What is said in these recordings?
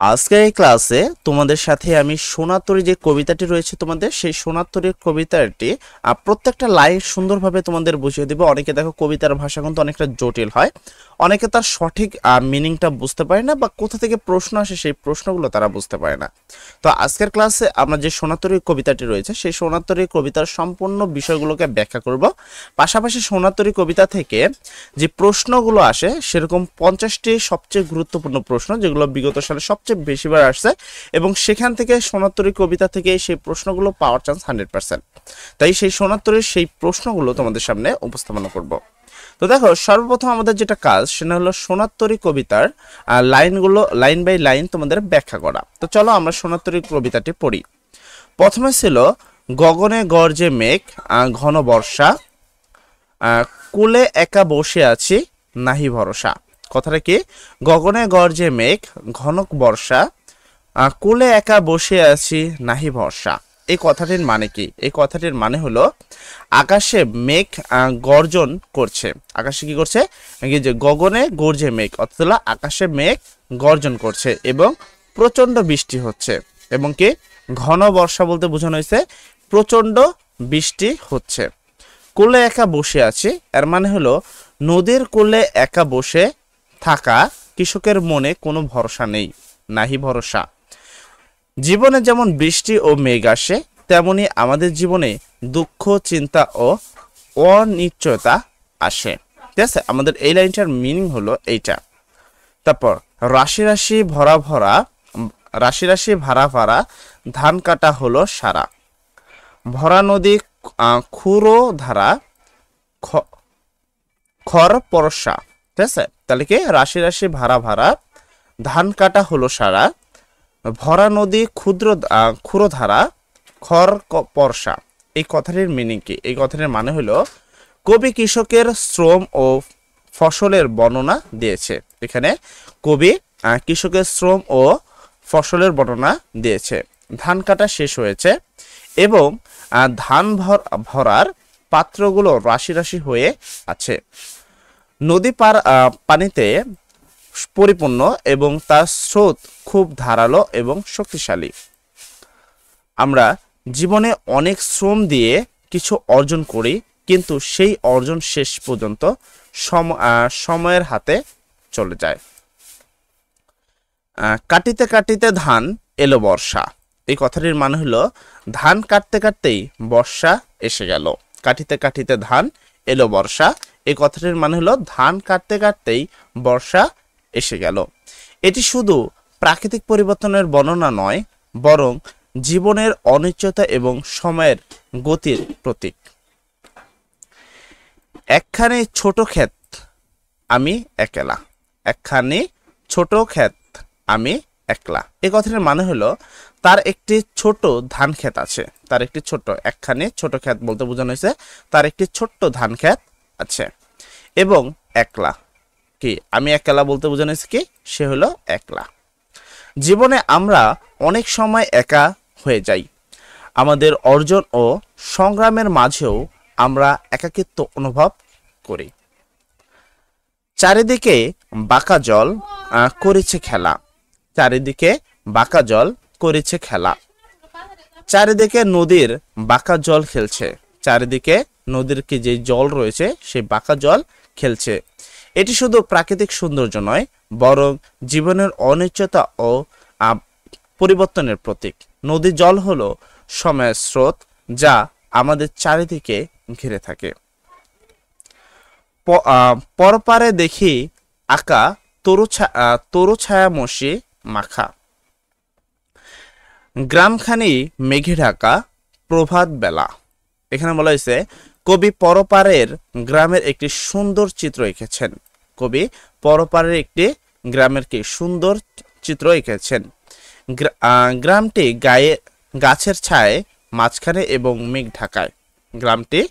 আজকের এই ক্লাসে তোমাদের সাথে আমি সোনার তরী যে কবিতাটি রয়েছে তোমাদের সেই সোনার তরীর কবিতাটি প্রত্যেকটা লাইন সুন্দরভাবে তোমাদের বুঝিয়ে দেব। অনেকে দেখো কবিতার ভাষা কিন্তু অনেকটা জটিল হয়, অনেকে তার সঠিক মিনিংটা বুঝতে পারে না বা কোথা থেকে প্রশ্ন আসে সেই প্রশ্নগুলো তারা বুঝতে পারে না। তো আজকের ক্লাসে আমরা যে সোনার তরীর কবিতাটি রয়েছে সেই সোনার তরীর কবিতার সম্পূর্ণ বিষয়গুলোকে ব্যাখ্যা করব। পাশাপাশি সোনার তরী কবিতা থেকে যে প্রশ্নগুলো আসে সেরকম 50টি সবচেয়ে গুরুত্বপূর্ণ প্রশ্ন যেগুলো বিগত সালে সবচেয়ে বেশিবার আসছে এবং সেখান থেকে সোনার তরী কবিতা থেকে সেই প্রশ্নগুলো পাওয়ার চান্স 100%। তাই সেই সোনার তরীর সেই প্রশ্নগুলো তোমাদের সামনে উপস্থাপনা করব। তো দেখো, সর্বপ্রথম আমাদের যেটা কাজ সেটা হলো সোনার তরী কবিতার লাইনগুলো লাইন বাই লাইন তোমাদের ব্যাখ্যা করা। তো চলো আমরা সোনার তরী কবিতাটি পড়ি। প্রথমে ছিল গগনে গর্জে মেঘ, ঘন বর্ষা, কুলে একা বসে আছি নাহি ভরসা। কথাটা কি? গগনে গর্জে মেঘ, ঘনক বর্ষা, কুলে একা বসে আছি নাহি ভরসা। এই কথাটির মানে কি? এই কথাটির মানে হলো আকাশে মেঘ গর্জন করছে। আকাশে কি করছে? যে গগনে গর্জে মেঘ, অর্থাৎ আকাশে মেঘ গর্জন করছে এবং প্রচন্ড বৃষ্টি হচ্ছে। এবং কি ঘন বর্ষা বলতে বোঝানো হয়েছে প্রচন্ড বৃষ্টি হচ্ছে। কোলে একা বসে আছি এর মানে হলো নদীর কোলে একা বসে থাকা কৃষকের মনে কোনো ভরসা নেই, নাহি ভরসা। জীবনে যেমন বৃষ্টি ও মেঘ আসে তেমনি আমাদের জীবনে দুঃখ, চিন্তা ও অনিশ্চয়তা আসে। ঠিক আছে, আমাদের এই লাইনটার মিনিং হলো এইটা। তারপর রাশি রাশি ভরা ভরা, রাশি রাশি ভাড়া ভাড়া ধান কাটা হলো সারা, ভরা নদী খুরো ধারা খর পরশা। ঠিক আছে, তাহলে কি রাশি রাশি ভাড়া ভাড়া ধান কাটা হলো সারা, ভরা নদী ক্ষুরধারা খর পরশা। এই কথাটির মিনিং কি? এই কথাটির মানে হলো কবি কৃষকের শ্রম ও ফসলের বর্ণনা দিয়েছে। এখানে কবি কৃষকের শ্রম ও ফসলের বর্ণনা দিয়েছে। ধান কাটা শেষ হয়েছে এবং ধান ভরার পাত্রগুলো রাশি রাশি হয়ে আছে। নদী পানিতে পরিপূর্ণ এবং তার স্রোত খুব ধারালো এবং শক্তিশালী। আমরা জীবনে অনেক শ্রম দিয়ে কিছু অর্জন করি, কিন্তু সেই অর্জন শেষ পর্যন্ত সময়ের হাতে চলে যায়। কাটিতে কাটিতে ধান এলো বর্ষা। এই কথাটির মানে হলো ধান কাটতে কাটতেই বর্ষা এসে গেল। কাটিতে কাটিতে ধান এলো বর্ষা, এই কথাটির মানে হলো ধান কাটতে কাটতেই বর্ষা এসে গেল। এটি শুধু প্রাকৃতিক পরিবর্তনের বর্ণনা নয়, বরং জীবনের অনিশ্চয়তা এবং সময়ের গতির প্রতীক। একখানি ছোট ক্ষেত আমি একলা, একখানি ছোট ক্ষেত আমি একলা। এই কথাটির মানে হলো তার একটি ছোট ধান ক্ষেত আছে। তার একটি ছোট্ট একখানি ছোট ক্ষেত বলতে বোঝানো হয়েছে তার একটি ছোট্ট ধান ক্ষেত আছে এবং একলা। কি আমি একলা বলতে বোঝানো হয়েছে কি? সে হলো একলা। জীবনে আমরা অনেক সময় একা হয়ে যাই। আমাদের অর্জন ও সংগ্রামের মাঝেও আমরা একাকিত্ব অনুভব করি। চারিদিকে বাঁকা জল করেছে খেলা, চারিদিকে বাঁকা জল করেছে খেলা। চারিদিকে নদীর বাঁকা জল খেলছে, চারিদিকে নদীর কি যে জল রয়েছে সেই বাঁকা জল খেলছে। এটি শুধু প্রাকৃতিক সৌন্দর্য নয়, বরং জীবনের অনিশ্চয়তা ও পরিবর্তনের প্রতীক। নদীর জল হলো সময়ের স্রোত যা আমাদের চারিদিকে ঘিরে থাকে। পরপারে দেখি আঁকা তরু ছায়া মশি মাখা, গ্রামখানি মেঘে ঢাকা প্রভাত বেলা। এখানে বলা হয়েছে কবি পরপারের গ্রামের একটি সুন্দর চিত্র এঁকেছেন। কবি পরপারের একটি গ্রামের কি সুন্দর চিত্র এঁকেছেন। গ্রামটি গাছের ছায় মাঝখানে এবং মেঘ ঢাকায়। গ্রামটি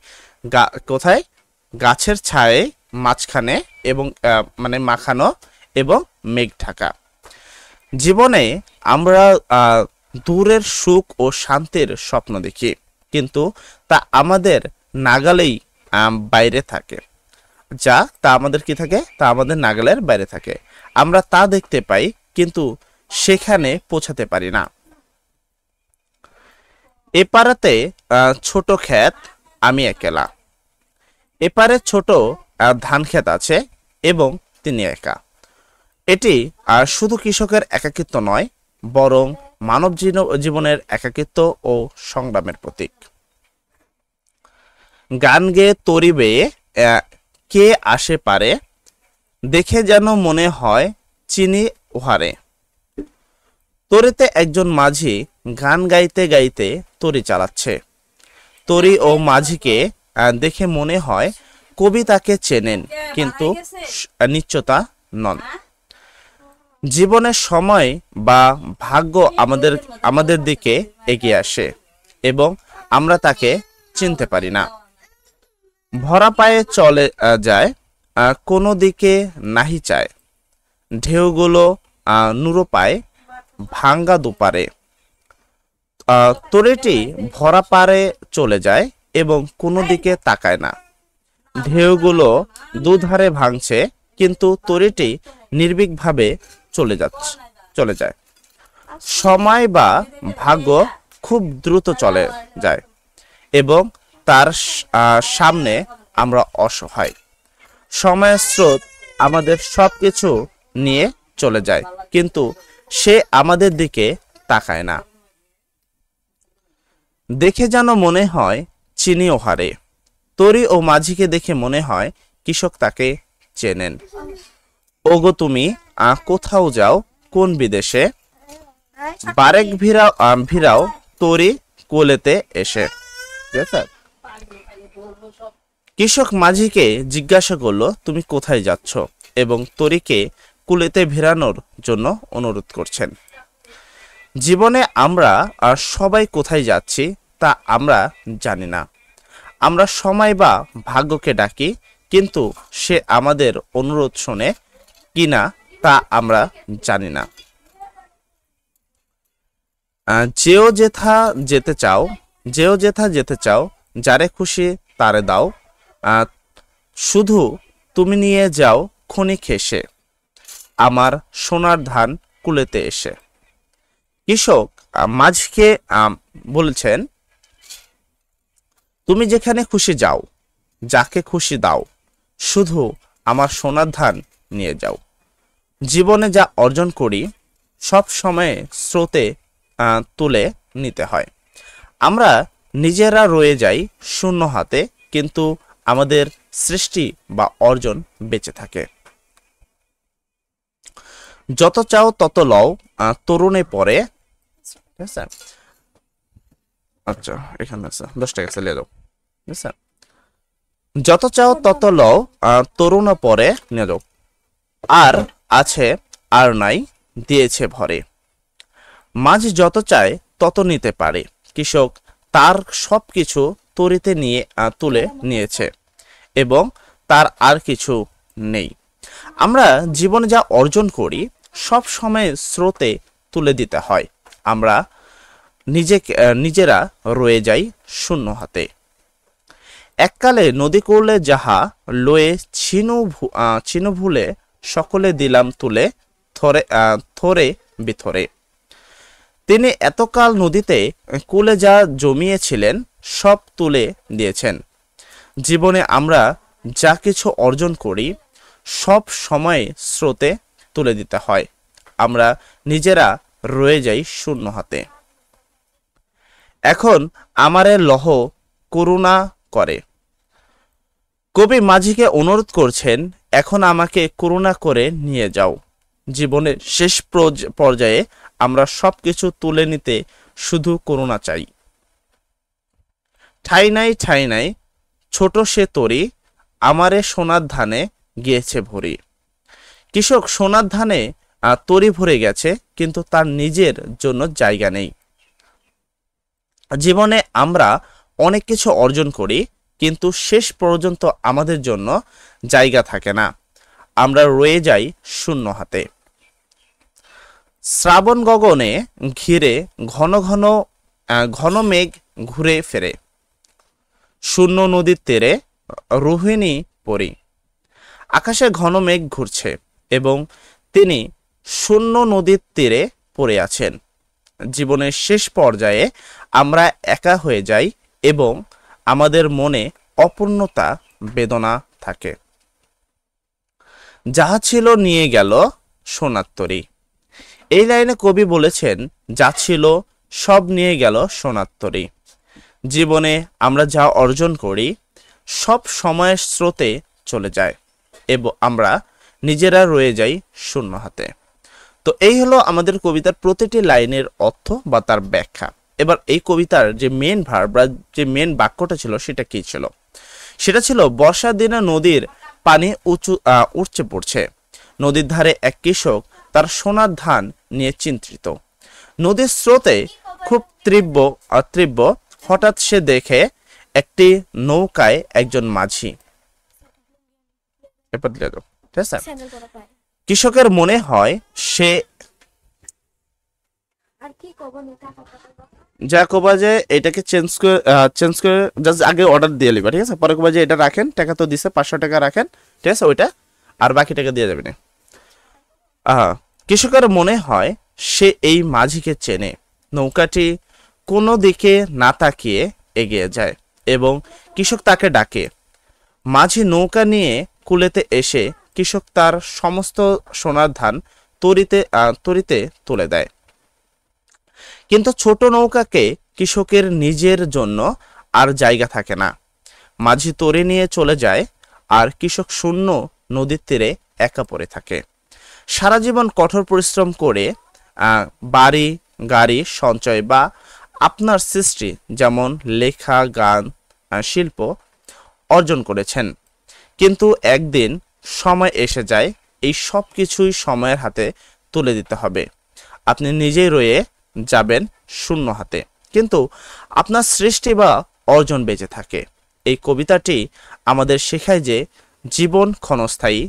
কোথায়? গাছের ছায়ে মাঝখানে এবং মানে মাখানো এবং মেঘ ঢাকা। জীবনে আমরা দূরের সুখ ও শান্তির স্বপ্ন দেখি, কিন্তু তা আমাদের নাগালেই বাইরে থাকে। তা আমাদের কি থাকে? তা আমাদের নাগালের বাইরে থাকে। আমরা তা দেখতে পাই, কিন্তু সেখানে পৌঁছাতে পারি না। এপারাতে ছোট ক্ষেত, আমি একলা। এপারে ছোট ধান ক্ষেত আছে এবং তিনি একা। এটি শুধু কৃষকের একাকিত্ব নয়, বরং মানব জীবনের একাকিত্ব ও সংগ্রামের প্রতীক। গান গেয়ে তরি বেয়ে কে আসে পারে, দেখে যেন মনে হয় চিনি উহারে। তরিতে একজন মাঝি গান গাইতে গাইতে তরি চালাচ্ছে। তরি ও মাঝিকে দেখে মনে হয় কবি তাকে চেনেন, কিন্তু নিশ্চয়তা নন। জীবনের সময় বা ভাগ্য আমাদের দিকে এগিয়ে আসে এবং আমরা তাকে চিনতে পারি না। ভরা পায়ে চলে যায়, কোনো দিকে নাহি চায়। ঢেউগুলো নুরো পায় ভাঙ্গা দুপারে। তরিটি ভরা পারে চলে যায় এবং কোনো দিকে তাকায় না। ঢেউগুলো দুধারে ভাঙছে, কিন্তু তরিটি নির্ভীকভাবে চলে যায়। সময় বা ভাগ্য খুব দ্রুত চলে যায় এবং তার সামনে আমরা অসহায়। সময়ের স্রোত আমাদের সবকিছু নিয়ে চলে যায়, কিন্তু সে আমাদের দিকে তাকায় না। দেখে যেন মনে হয় চিনি ওহারে। তরি ও মাঝিকে দেখে মনে হয় কৃষক তাকে চেনেন। ওগো তুমি কোথাও যাও কোন বিদেশে, বারেক ভিড়াও তরি কোলেতে এসে। কৃষক মাঝিকে জিজ্ঞাসা করলো, তুমি কোথায় যাচ্ছ, এবং তরিকে কুলেতে ভিড়ানোর জন্য অনুরোধ করছেন। জীবনে আমরা সবাই কোথায় যাচ্ছি তা আমরা জানি না। আমরা সময় বা ভাগ্যকে ডাকি, কিন্তু সে আমাদের অনুরোধ শোনে কিনা তা আমরা জানি না। যেও যেথা যেতে চাও, যারে খুশি তারে দাও। শুধু তুমি নিয়ে যাও ক্ষণিক হেসে, আমার সোনার ধান কুলেতে এসে। কৃষক মাঝিকে বলেছেন, তুমি যেখানে খুশি যাও, যাকে খুশি দাও, শুধু আমার সোনার ধান নিয়ে যাও। জীবনে যা অর্জন করি সব সময় স্রোতে তুলে নিতে হয়। আমরা নিজেরা রয়ে যাই শূন্য হাতে, কিন্তু আমাদের সৃষ্টি বা অর্জন বেঁচে থাকে। যত চাও তত লও, তরুণে পরে। আচ্ছা, এখানে আছে 10 টাকা চালিয়ে দাও। যত চাও তত লও, তরুণ পরে নিয়ে যাও। আর আছে আর নাই, দিয়েছে ভরে। মাঝি যত চায় তত নিতে পারে। কৃষক তার সবকিছু তরিতে তুলে নিয়েছে এবং তার আর কিছু নেই। আমরা জীবনে যা অর্জন করি সব সময় স্রোতে তুলে দিতে হয়। আমরা নিজেরা রয়ে যাই শূন্য হাতে। এককালে নদী করলে যাহা, লয়ে ছিনু ভুলে সকলে দিলাম তুলে, থরে বিথরে। তিনি এতকাল নদীতে কূলে যা জমিয়েছিলেন সব তুলে দিয়েছেন। জীবনে আমরা যা কিছু অর্জন করি সব সময় স্রোতে তুলে দিতে হয়। আমরা নিজেরা রয়ে যাই শূন্য হাতে। এখন আমারে লহ করুণা করে। কবি মাঝিকে অনুরোধ করছেন, এখন আমাকে করুণা করে নিয়ে যাও। জীবনের শেষ পর্যায়ে আমরা সবকিছু তুলে নিতে শুধু করুণা চাই। ঠাই নাই ছোট সে তরি, আমারে সোনার ধানে গিয়েছে ভরি। কৃষক সোনার ধানে তরি ভরে গেছে, কিন্তু তার নিজের জন্য জায়গা নেই। জীবনে আমরা অনেক কিছু অর্জন করি, কিন্তু শেষ পর্যন্ত আমাদের জন্য জায়গা থাকে না। আমরা রয়ে যাই শূন্য হাতে। শ্রাবণ গগনে ঘিরে ঘন মেঘ ঘুরে ফেরে। শূন্য নদীর তীরে রোহিণী পরি। আকাশে ঘন মেঘ ঘুরছে এবং তিনি শূন্য নদীর তীরে পড়ে আছেন। জীবনের শেষ পর্যায়ে আমরা একা হয়ে যাই এবং আমাদের মনে অপূর্ণতা বেদনা থাকে। যাহা ছিল নিয়ে গেল সোনার তরী। এই লাইনে কবি বলেছেন, যা ছিল সব নিয়ে গেল সোনার তরী। জীবনে আমরা যা অর্জন করি সব সময়ের স্রোতে চলে যায় এবং আমরা নিজেরা রয়ে যাই শূন্য হাতে। তো এই হলো আমাদের কবিতার প্রতিটি লাইনের অর্থ বা তার ব্যাখ্যা। এবার এই কবিতার যে মেন ভার্ব বা যে মেন বাক্যটা ছিল সেটা কি ছিল? সেটা ছিল, বর্ষার দিনে নদীর পানি উঠছে পড়ছে। নদীর ধারে এক কৃষক তার সোনার ধান নিয়ে চিন্তিত। নদীর স্রোতে খুব তীব্র হঠাৎ সে দেখে একটি নৌকায় একজন মাঝি। ঠিক আছে, কৃষকের মনে হয় সে যা কবা যে এটাকে চেঞ্জ করে জাস্ট আগে অর্ডার দিয়ে লিবা, ঠিক আছে? পরে কবা যে এটা রাখেন, টাকা তো দিছে 500 টাকা রাখেন, ঠিক আছে? ওইটা আর বাকি টাকা দিয়ে যাবেন। কৃষকের মনে হয় সে এই মাঝিকে চেনে। নৌকাটি কোনো দিকে না তাকিয়ে এগিয়ে যায় এবং কৃষক তাকে ডাকে। মাঝি নৌকা নিয়ে কুলেতে এসে কৃষক তার সমস্ত সোনার ধান তরিতে তুলে দেয়। কিন্তু ছোট নৌকাকে কৃষকের নিজের জন্য আর জায়গা থাকে না। মাঝি তরি নিয়ে চলে যায় আর কৃষক শূন্য নদীর তীরে একা পড়ে থাকে। সারা জীবন কঠোর পরিশ্রম করে বাড়ি গাড়ি সঞ্চয় বা আপনার সৃষ্টি যেমন লেখা, গান, শিল্প অর্জন করেছেন, কিন্তু একদিন সময় এসে যায় এই সব কিছুই সময়ের হাতে তুলে দিতে হবে। আপনি নিজেই রয়ে যাবেন শূন্য হাতে, কিন্তু আপনার সৃষ্টি বা অর্জন বেঁচে থাকে। এই কবিতাটি আমাদের শেখায় যে জীবন ক্ষণস্থায়ী,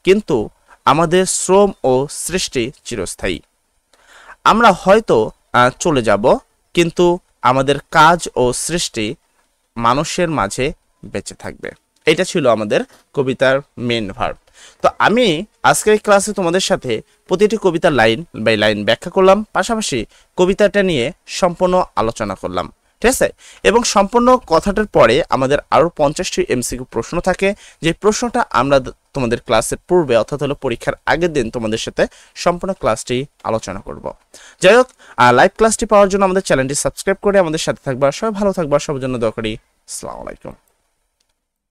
কিন্তু আমাদের শ্রম ও সৃষ্টি চিরস্থায়ী। আমরা হয়তো চলে যাব, কিন্তু আমাদের কাজ ও সৃষ্টি মানুষের মাঝে বেঁচে থাকবে। এটা ছিল আমাদের কবিতার মেন ভার্ব। তো আমি আজকের ক্লাসে তোমাদের সাথে প্রতিটি কবিতার লাইন বাই লাইন ব্যাখ্যা করলাম, পাশাপাশি কবিতাটা নিয়ে সম্পূর্ণ আলোচনা করলাম, ঠিক আছে? এবং সম্পূর্ণ কথাটার পরে আমাদের আরও 50টি এমসিকিউ প্রশ্ন থাকে, যে প্রশ্নটা আমরা তোমাদের ক্লাসের পূর্বে অর্থাৎ হলো পরীক্ষার আগের দিন তোমাদের সাথে সম্পূর্ণ ক্লাসটি আলোচনা করব। যাই হোক, লাইভ ক্লাসটি পাওয়ার জন্য আমাদের চ্যানেলটি সাবস্ক্রাইব করে আমাদের সাথে থাকবা। সবাই ভালো থাকবা, সবার জন্য দোয়া করি। আসসালামু আলাইকুম।